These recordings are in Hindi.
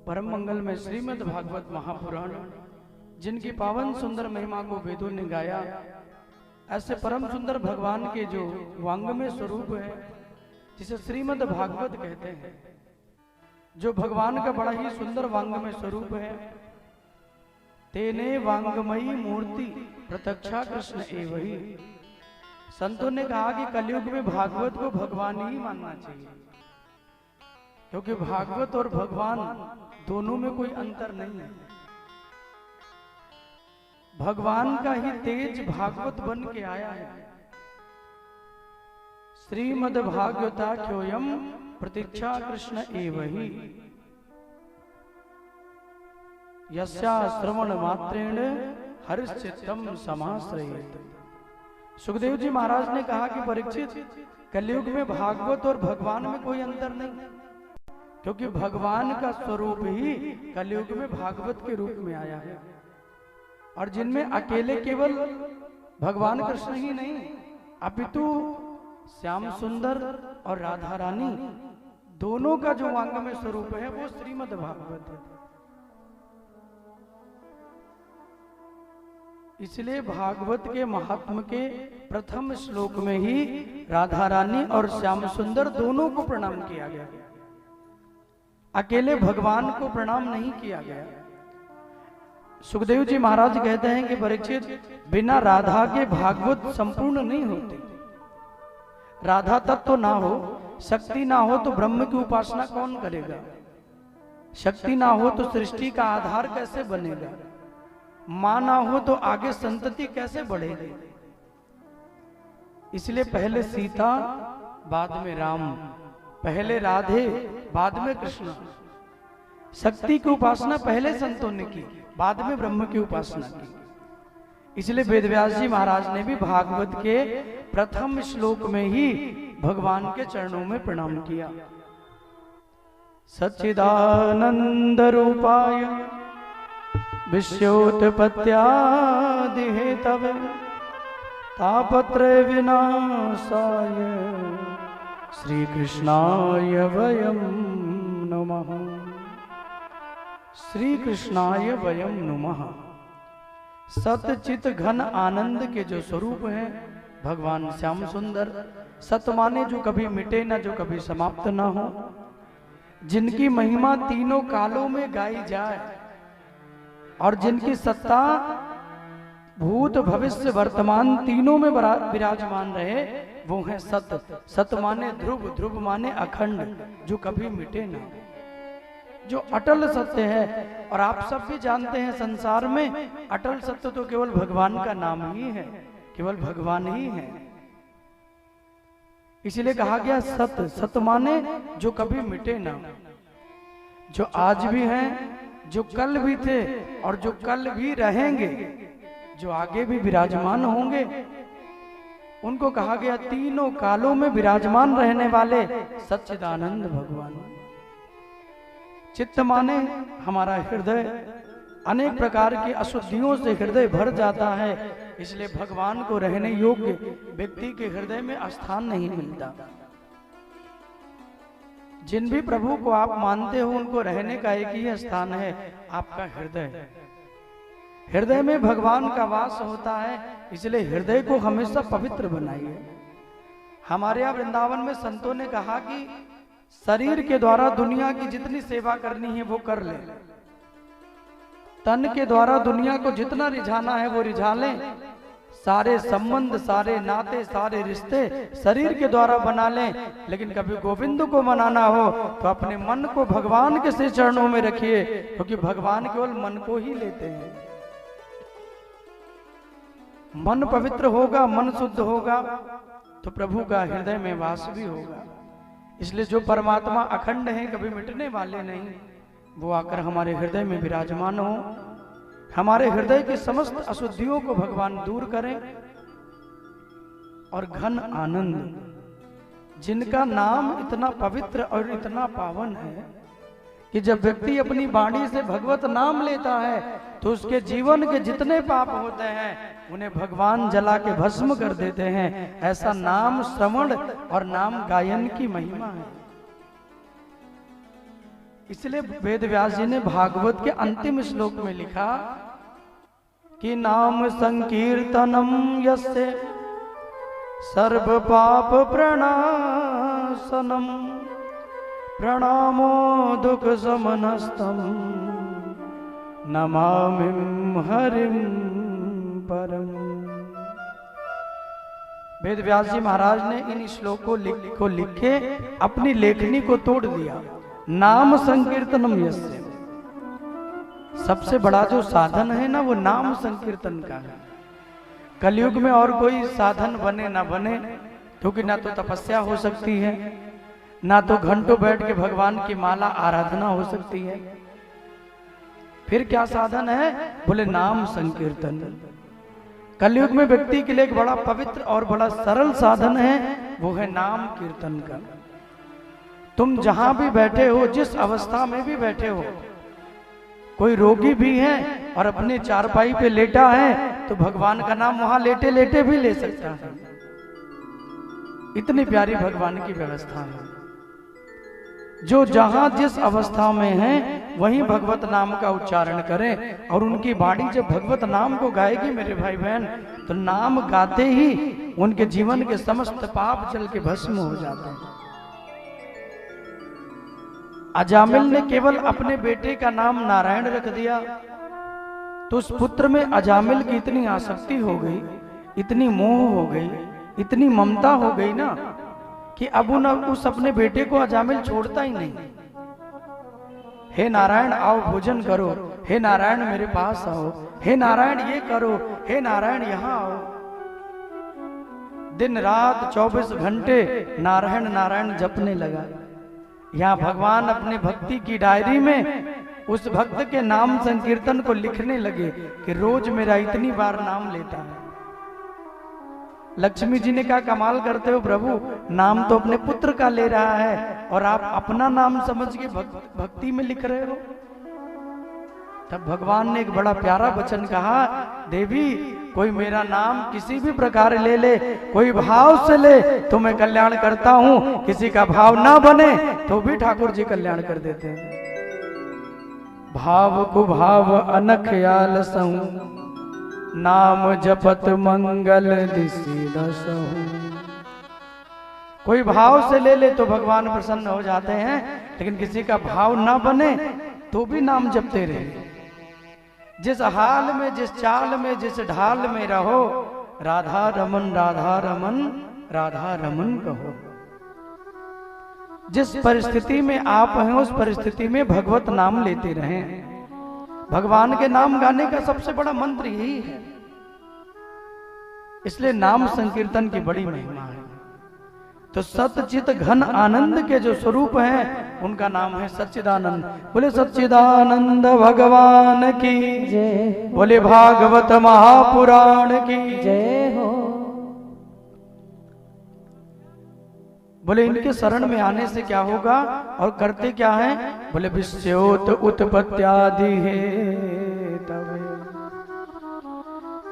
परम मंगल में श्रीमद् भागवत महापुराण, जिनकी पावन सुंदर महिमा को वेदों ने गाया, ऐसे परम सुंदर भगवान के जो वांगमय स्वरूप है, जिसे श्रीमद् भागवत कहते हैं, जो भगवान का बड़ा ही सुंदर वांगमय स्वरूप है, तेने वांगमयी मूर्ति प्रत्यक्षा कृष्ण एवही। संतों ने कहा कि कलयुग में भागवत को भगवान ही मानना चाहिए, क्योंकि भागवत और भगवान दोनों में कोई अंतर नहीं है। भगवान का ही तेज भागवत बन के आया है। श्रीमद् भागवता क्योयम प्रतीक्षा कृष्ण एवही, यस्या श्रवण मात्रेण हर्षचित्तम समाश्रयेत। सुखदेव जी महाराज ने कहा कि परीक्षित, कलयुग में भागवत और भगवान में कोई अंतर नहीं, क्योंकि भगवान का स्वरूप ही कलयुग में भागवत के रूप में आया है। और जिनमें अकेले केवल भगवान कृष्ण ही नहीं, अपितु श्याम सुंदर और राधा रानी दोनों का जो वांगमय स्वरूप है वो श्रीमद् भागवत है। इसलिए भागवत के महात्म के प्रथम श्लोक में ही राधा रानी और श्याम सुंदर दोनों को प्रणाम किया गया, अकेले भगवान को प्रणाम नहीं किया गया। सुखदेव जी महाराज कहते हैं कि परीक्षित, बिना राधा के भागवत संपूर्ण नहीं होते। राधा तत्व ना हो, शक्ति ना हो तो ब्रह्म की उपासना कौन करेगा? शक्ति ना हो तो सृष्टि का आधार कैसे बनेगा? मां ना हो तो आगे संतति कैसे बढ़ेगी? इसलिए पहले सीता, बाद में राम, पहले राधे, बाद में कृष्ण। शक्ति की उपासना पहले संतों ने की, बाद में ब्रह्म की उपासना की। इसलिए वेदव्यास जी महाराज ने भी भागवत के प्रथम श्लोक में ही भगवान के चरणों में प्रणाम किया। सच्चिदानंद रूपाय विश्वोत्पत्त्यादि हेतवे तापत्रय विनाशाय श्री कृष्णाय वयम नमः। श्री कृष्णाय वयम नमः। सतचित घन आनंद के जो स्वरूप है भगवान श्याम सुंदर, सत माने जो कभी मिटे ना, जो कभी समाप्त ना हो, जिनकी महिमा तीनों कालों में गाई जाए और जिनकी सत्ता भूत भविष्य वर्तमान तीनों में विराजमान रहे, वो है सत। सत माने ध्रुव, ध्रुव माने अखंड, जो कभी मिटे ना, जो अटल सत्य है। और आप सब भी जानते हैं संसार में अटल सत्य तो केवल भगवान का नाम ही है, केवल भगवान ही है। इसलिए कहा गया सत। सत माने जो कभी मिटे ना, जो आज भी हैं, जो कल भी थे और जो कल भी रहेंगे, जो आगे भी विराजमान होंगे, उनको कहा गया तीनों कालों में विराजमान रहने वाले सच्चिदानंद भगवान। चित्त माने हमारा हृदय, अनेक प्रकार की अशुद्धियों से हृदय भर जाता है, इसलिए भगवान को रहने योग्य व्यक्ति के हृदय में स्थान नहीं मिलता। जिन भी प्रभु को आप मानते हो, उनको रहने का एक ही स्थान है, आपका हृदय। हृदय में भगवान का वास होता है, इसलिए हृदय को हमेशा पवित्र बनाइए। हमारे यहाँ वृंदावन में संतों ने कहा कि शरीर के द्वारा दुनिया की जितनी सेवा करनी है वो कर ले, तन के द्वारा दुनिया को जितना रिझाना है वो रिझा लें। सारे संबंध, सारे नाते, सारे रिश्ते शरीर के द्वारा बना लें, लेकिन कभी गोविंद को मनाना हो तो अपने मन को भगवान के से चरणों में रखिए, क्योंकि भगवान केवल मन को ही लेते हैं। मन पवित्र होगा, मन शुद्ध होगा तो प्रभु का हृदय में वास भी होगा। इसलिए जो परमात्मा अखंड है, कभी मिटने वाले नहीं, वो आकर हमारे हृदय में विराजमान हो, हमारे हृदय की समस्त अशुद्धियों को भगवान दूर करें। और घन आनंद, जिनका नाम इतना पवित्र और इतना पावन है कि जब व्यक्ति अपनी वाणी से भगवत नाम लेता है तो उसके जीवन के जितने पाप होते हैं उन्हें भगवान जला के भस्म कर देते हैं। ऐसा नाम श्रवण और नाम गायन की महिमा है। इसलिए वेद व्यास जी ने भागवत के अंतिम श्लोक में लिखा कि नाम संकीर्तनम यस्य सर्व पाप प्रणाशनम प्रणामो दुख समनस्तम नमामिं हरिं परम। वेद व्यास जी महाराज ने इन श्लोक को लिख के अपनी लेखनी को तोड़ दिया। नाम संकीर्तनम यस्य, सबसे बड़ा जो साधन है ना वो नाम संकीर्तन का है। कलयुग में और कोई साधन बने ना बने, क्योंकि ना तो तपस्या हो सकती है, ना तो घंटों बैठ के भगवान की माला आराधना हो सकती है। फिर क्या साधन है? बोले नाम संकीर्तन। कलयुग में व्यक्ति के लिए एक बड़ा पवित्र और बड़ा सरल साधन है, वो है नाम कीर्तन का। तुम जहां भी बैठे हो, जिस अवस्था में भी बैठे हो, कोई रोगी भी है और अपने चारपाई पे लेटा है तो भगवान का नाम वहां लेटे लेटे भी ले सकता है। इतनी प्यारी भगवान की व्यवस्था है। जो जहां जिस अवस्था में है वहीं भगवत नाम का उच्चारण करें, और उनकी वाणी जब भगवत नाम को गाएगी मेरे भाई बहन, तो नाम गाते ही उनके जीवन के समस्त पाप जल के भस्म हो जाते हैं। अजामिल ने केवल अपने बेटे का नाम नारायण रख दिया, तो उस पुत्र में अजामिल की इतनी आसक्ति हो गई, इतनी मोह हो गई, इतनी ममता हो गई ना, कि अब उस अपने बेटे को अजामिल छोड़ता ही नहीं। हे नारायण आओ भोजन करो, हे नारायण मेरे पास आओ, हे नारायण ये करो, हे नारायण यहां आओ। दिन रात 24 घंटे नारायण नारायण जपने लगा। यहाँ भगवान अपने भक्ति की डायरी में उस भक्त के नाम संकीर्तन को लिखने लगे कि रोज मेरा इतनी बार नाम लेता है। लक्ष्मी जी ने कहा कमाल करते हो प्रभु, नाम तो अपने पुत्र का ले रहा है और आप अपना नाम समझ के भक्ति में लिख रहे हो। तब भगवान ने एक बड़ा प्यारा वचन कहा, देवी कोई मेरा नाम किसी भी प्रकार ले ले, कोई भाव से ले तो मैं कल्याण करता हूं, किसी का भाव ना बने तो भी ठाकुर जी कल्याण कर देते हैं। भाव को भाव अनख आलसहु, नाम जपत मंगल दिसि दसहु। कोई भाव से ले ले तो भगवान प्रसन्न हो जाते हैं, लेकिन किसी का भाव ना बने तो भी नाम जपते रहे। जिस हाल में, जिस चाल में, जिस ढाल में रहो, राधा रमन राधा रमन राधा रमन कहो। जिस परिस्थिति में आप हैं उस परिस्थिति में भगवत नाम लेते रहें। भगवान के नाम गाने का सबसे बड़ा मंत्र यही है। इसलिए नाम संकीर्तन की बड़ी महिमा है। तो सतचित घन आनंद के जो स्वरूप हैं उनका नाम है सच्चिदानंद। बोले सच्चिदानंद भगवान की जय, बोले भागवत महापुराण की जय हो। बोले इनके शरण में आने से क्या होगा और करते क्या है? बोले विश्योत उत्पत्त्यादि हेतवे,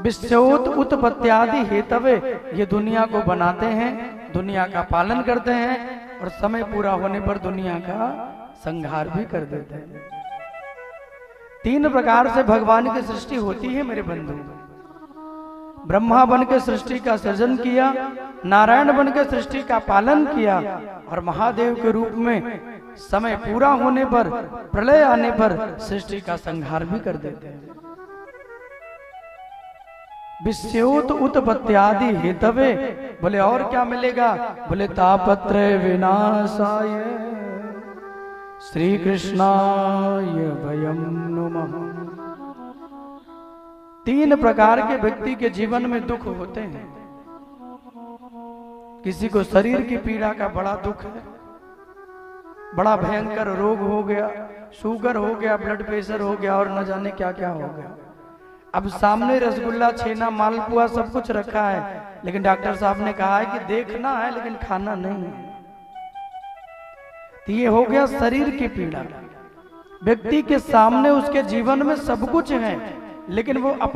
विश्योत उत्पत्त्यादि हेतवे, ये दुनिया को बनाते हैं, दुनिया का पालन करते हैं और समय पूरा होने पर दुनिया का संहार भी कर देते हैं। 3 प्रकार से भगवान की सृष्टि होती है मेरे बंधु। ब्रह्मा बन के सृष्टि का सृजन किया, नारायण बन के सृष्टि का पालन किया, और महादेव के रूप में समय पूरा होने पर, प्रलय आने पर सृष्टि का संहार भी कर देते हैं। विश्योत उत्पत्त्यादि हेतवे, बोले और क्या मिलेगा? बोले तापत्रय विनाशाय श्री कृष्णाय वयं नमः। 3 प्रकार के व्यक्ति के जीवन में दुख होते हैं। किसी को शरीर की पीड़ा का बड़ा दुख है, बड़ा भयंकर रोग हो गया, शुगर हो गया, ब्लड प्रेशर हो गया और न जाने क्या क्या हो गया। अब सामने रसगुल्ला, छेना, मालपुआ सब कुछ रखा है, लेकिन डॉक्टर साहब ने कहा है कि देखना है लेकिन खाना नहीं है। तो ये हो गया शरीर की पीड़ा। व्यक्ति के सामने उसके जीवन में सब कुछ है, लेकिन वो अपने